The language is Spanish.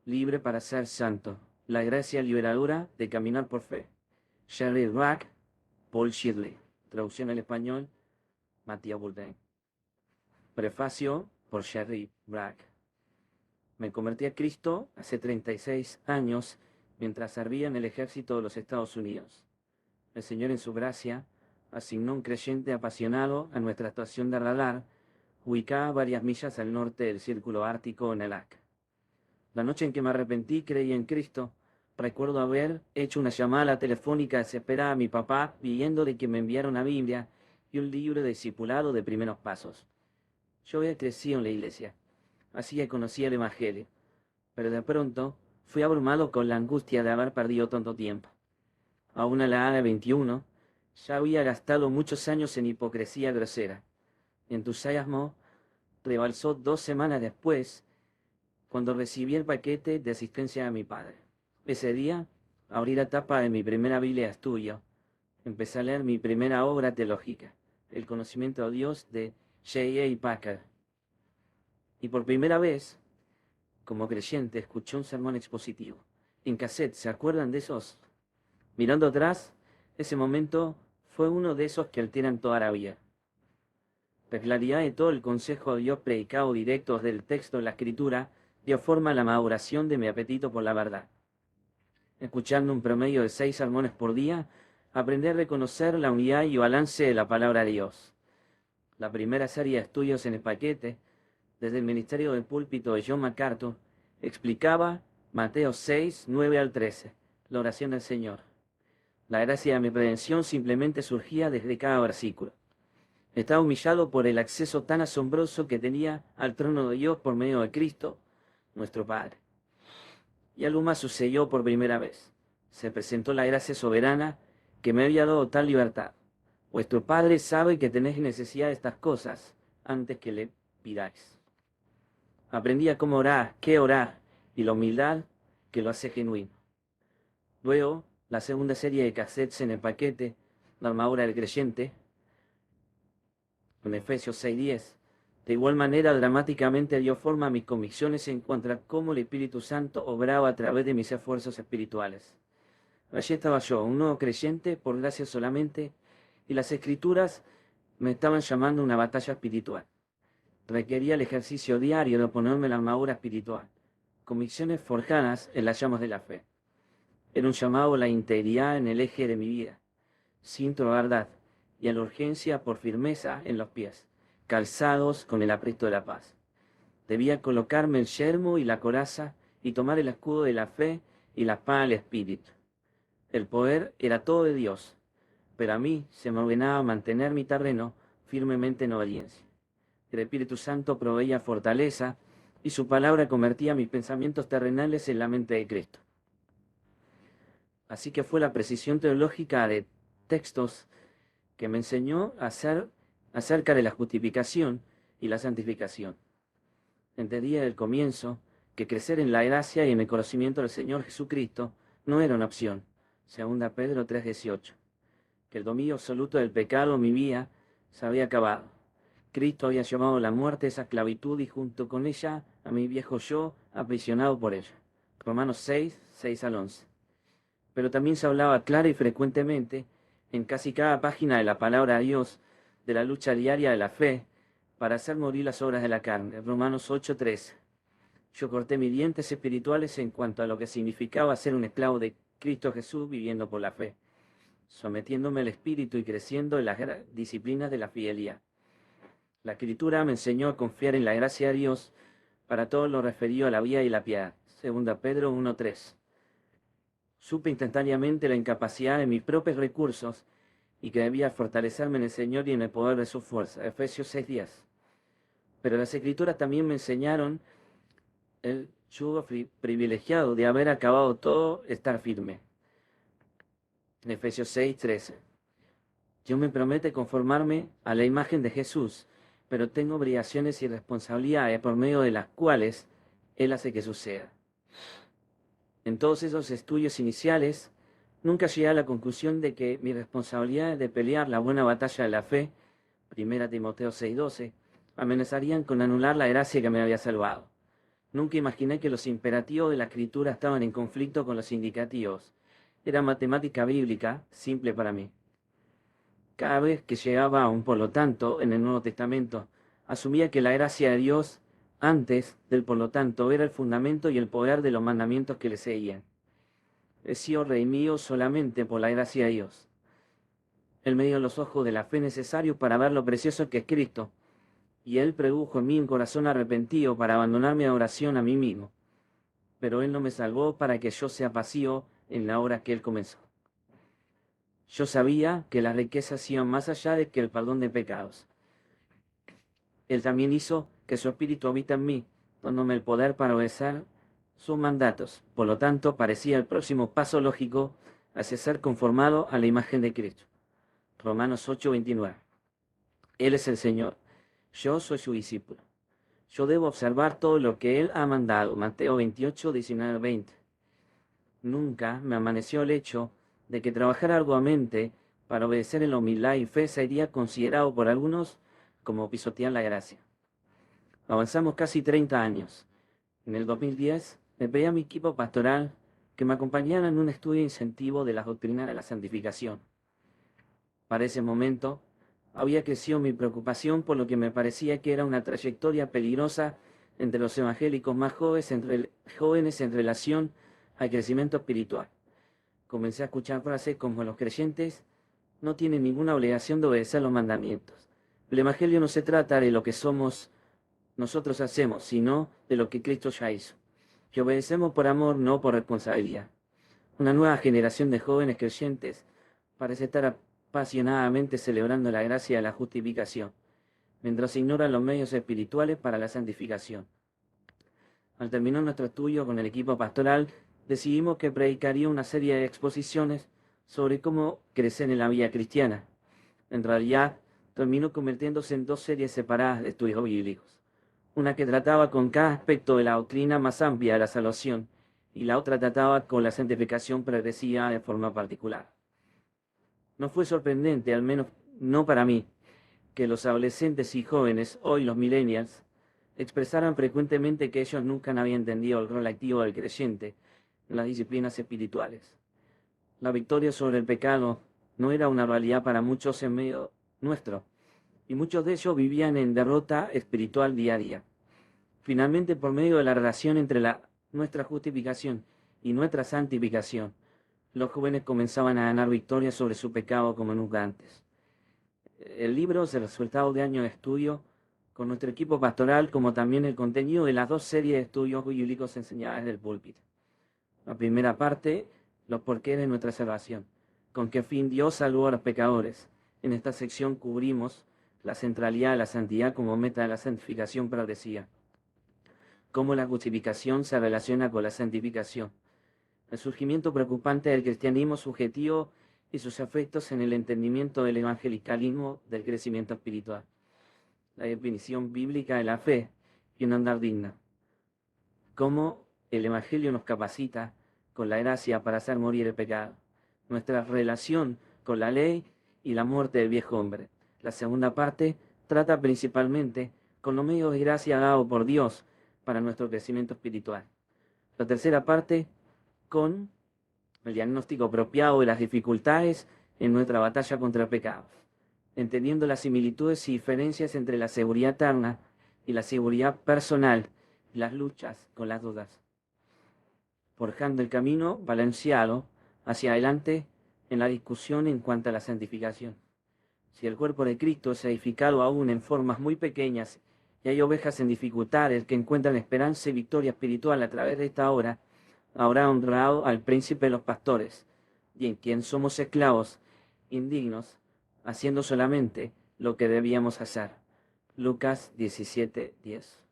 libre para ser santo. La gracia liberadora de caminar por fe. Sherry Rack, Paul Shirley. Traducción al español, Matías Bourdain. Prefacio por Sherry Rack. Me convertí a Cristo hace 36 años mientras servía en el ejército de los Estados Unidos. El Señor en su gracia asignó un creyente apasionado a nuestra estación de radar, ubicada varias millas al norte del Círculo Ártico en Alaska. La noche en que me arrepentí, creí en Cristo. Recuerdo haber hecho una llamada telefónica desesperada a mi papá pidiéndole que me enviara una Biblia y un libro de discipulado de primeros pasos. Yo había crecido en la iglesia, así que conocía el Evangelio, pero de pronto fui abrumado con la angustia de haber perdido tanto tiempo. Aún a la edad de 21, ya había gastado muchos años en hipocresía grosera. Mi entusiasmo rebalsó 2 semanas después, cuando recibí el paquete de asistencia de mi padre. Ese día, abrí la tapa de mi primera Biblia de estudio. Empecé a leer mi primera obra teológica, El conocimiento de Dios de J.A. Packer. Y por primera vez, como creyente, escuché un sermón expositivo. En cassette, ¿se acuerdan de esos? Mirando atrás, ese momento fue uno de esos que alteran toda la vida. La claridad de todo el consejo de Dios predicado directo del texto de la Escritura dio forma a la maduración de mi apetito por la verdad. Escuchando un promedio de 6 sermones por día, aprendí a reconocer la unidad y balance de la palabra de Dios. La primera serie de estudios en el paquete, desde el ministerio del púlpito de John MacArthur, explicaba Mateo 6, 9 al 13, la oración del Señor. La gracia de mi redención simplemente surgía desde cada versículo. Estaba humillado por el acceso tan asombroso que tenía al trono de Dios por medio de Cristo, nuestro Padre. Y algo más sucedió por primera vez. Se presentó la gracia soberana que me había dado tal libertad. Vuestro Padre sabe que tenéis necesidad de estas cosas antes que le pidáis. Aprendí a cómo orar, qué orar y la humildad que lo hace genuino. Luego, la segunda serie de cassettes en el paquete, la armadura del creyente, en Efesios 6:10. De igual manera, dramáticamente dio forma a mis convicciones en cuanto a cómo el Espíritu Santo obraba a través de mis esfuerzos espirituales. Allí estaba yo, un nuevo creyente, por gracia solamente, y las Escrituras me estaban llamando a una batalla espiritual. Requería el ejercicio diario de ponerme la armadura espiritual, convicciones forjadas en las llamas de la fe. Era un llamado a la integridad en el eje de mi vida, cinto de verdad, y a la urgencia por firmeza en los pies, calzados con el apresto de la paz. Debía colocarme el yelmo y la coraza y tomar el escudo de la fe y la espada del Espíritu. El poder era todo de Dios, pero a mí se me ordenaba mantener mi terreno firmemente en obediencia. El Espíritu Santo proveía fortaleza y su palabra convertía mis pensamientos terrenales en la mente de Cristo. Así que fue la precisión teológica de textos que me enseñó a hacer acerca de la justificación y la santificación. Entendí desde el comienzo que crecer en la gracia y en el conocimiento del Señor Jesucristo no era una opción. 2 Pedro 3:18. Que el dominio absoluto del pecado en mi vida se había acabado. Cristo había llevado la muerte a esa esclavitud y junto con ella a mi viejo yo aprisionado por ella. Romanos 6, 6 al 11. Pero también se hablaba clara y frecuentemente en casi cada página de la palabra de Dios de la lucha diaria de la fe para hacer morir las obras de la carne. Romanos 8:13. Yo corté mis dientes espirituales en cuanto a lo que significaba ser un esclavo de Cristo Jesús viviendo por la fe, sometiéndome al Espíritu y creciendo en las disciplinas de la fidelidad. La Escritura me enseñó a confiar en la gracia de Dios para todo lo referido a la vida y la piedad. 2 Pedro 1:3. Supe instantáneamente la incapacidad de mis propios recursos y que debía fortalecerme en el Señor y en el poder de su fuerza. Efesios 6:10. Pero las Escrituras también me enseñaron el yugo privilegiado de haber acabado todo, estar firme. En Efesios 6:13. Dios me promete conformarme a la imagen de Jesús, pero tengo obligaciones y responsabilidades por medio de las cuales Él hace que suceda. En todos esos estudios iniciales, nunca llegué a la conclusión de que mi responsabilidad de pelear la buena batalla de la fe, 1 Timoteo 6:12, amenazarían con anular la gracia que me había salvado. Nunca imaginé que los imperativos de la escritura estaban en conflicto con los indicativos. Era matemática bíblica, simple para mí. Cada vez que llegaba a un por lo tanto en el Nuevo Testamento, asumía que la gracia de Dios antes del por lo tanto era el fundamento y el poder de los mandamientos que le seguían. He sido redimido solamente por la gracia de Dios. Él me dio los ojos de la fe necesarios para ver lo precioso que es Cristo, y Él produjo en mí un corazón arrepentido para abandonar mi adoración a mí mismo. Pero Él no me salvó para que yo sea pasivo en la obra que Él comenzó. Yo sabía que las riquezas iban más allá de que el perdón de pecados. Él también hizo que su espíritu habita en mí, dándome el poder para obedecer sus mandatos. Por lo tanto, parecía el próximo paso lógico hacia ser conformado a la imagen de Cristo. Romanos 8:29. Él es el Señor. Yo soy su discípulo. Yo debo observar todo lo que Él ha mandado. Mateo 28:19-20. Nunca me amaneció el hecho de que trabajar arduamente para obedecer en la humildad y fe sería considerado por algunos como pisotear la gracia. Avanzamos casi 30 años. En el 2010 me pedí a mi equipo pastoral que me acompañara en un estudio incentivo de las doctrinas de la santificación. Para ese momento había crecido mi preocupación por lo que me parecía que era una trayectoria peligrosa entre los evangélicos más jóvenes en relación al crecimiento espiritual. Comencé a escuchar frases como los creyentes no tienen ninguna obligación de obedecer los mandamientos. El evangelio no se trata de lo que nosotros hacemos, sino de lo que Cristo ya hizo. Que obedecemos por amor, no por responsabilidad. Una nueva generación de jóvenes creyentes parece estar apasionadamente celebrando la gracia de la justificación, mientras ignoran los medios espirituales para la santificación. Al terminar nuestro estudio con el equipo pastoral, decidimos que predicaría una serie de exposiciones sobre cómo crecer en la vida cristiana. En realidad, terminó convirtiéndose en dos series separadas de estudios bíblicos. Una que trataba con cada aspecto de la doctrina más amplia de la salvación, y la otra trataba con la santificación progresiva de forma particular. No fue sorprendente, al menos no para mí, que los adolescentes y jóvenes, hoy los millennials, expresaran frecuentemente que ellos nunca habían entendido el rol activo del creyente en las disciplinas espirituales. La victoria sobre el pecado no era una realidad para muchos en medio nuestro, y muchos de ellos vivían en derrota espiritual día a día. Finalmente, por medio de la relación entre nuestra justificación y nuestra santificación, los jóvenes comenzaban a ganar victoria sobre su pecado como nunca antes. El libro es el resultado de años de estudio con nuestro equipo pastoral, como también el contenido de las dos series de estudios bíblicos enseñadas desde el púlpito. La primera parte, los porqués de nuestra salvación, con qué fin Dios salvó a los pecadores. En esta sección cubrimos la centralidad de la santidad como meta de la santificación progresiva, cómo la justificación se relaciona con la santificación, el surgimiento preocupante del cristianismo subjetivo y sus efectos en el entendimiento del evangelicalismo del crecimiento espiritual, la definición bíblica de la fe y un andar digno, cómo el evangelio nos capacita con la gracia para hacer morir el pecado, nuestra relación con la ley y la muerte del viejo hombre. La segunda parte trata principalmente con los medios de gracia dados por Dios para nuestro crecimiento espiritual. La tercera parte con el diagnóstico apropiado de las dificultades en nuestra batalla contra el pecado, entendiendo las similitudes y diferencias entre la seguridad eterna y la seguridad personal y las luchas con las dudas, forjando el camino balanceado hacia adelante en la discusión en cuanto a la santificación. Si el cuerpo de Cristo es edificado aún en formas muy pequeñas y hay ovejas en dificultades que encuentran esperanza y victoria espiritual a través de esta obra, habrá honrado al príncipe de los pastores, y en quien somos esclavos indignos, haciendo solamente lo que debíamos hacer. Lucas 17:10.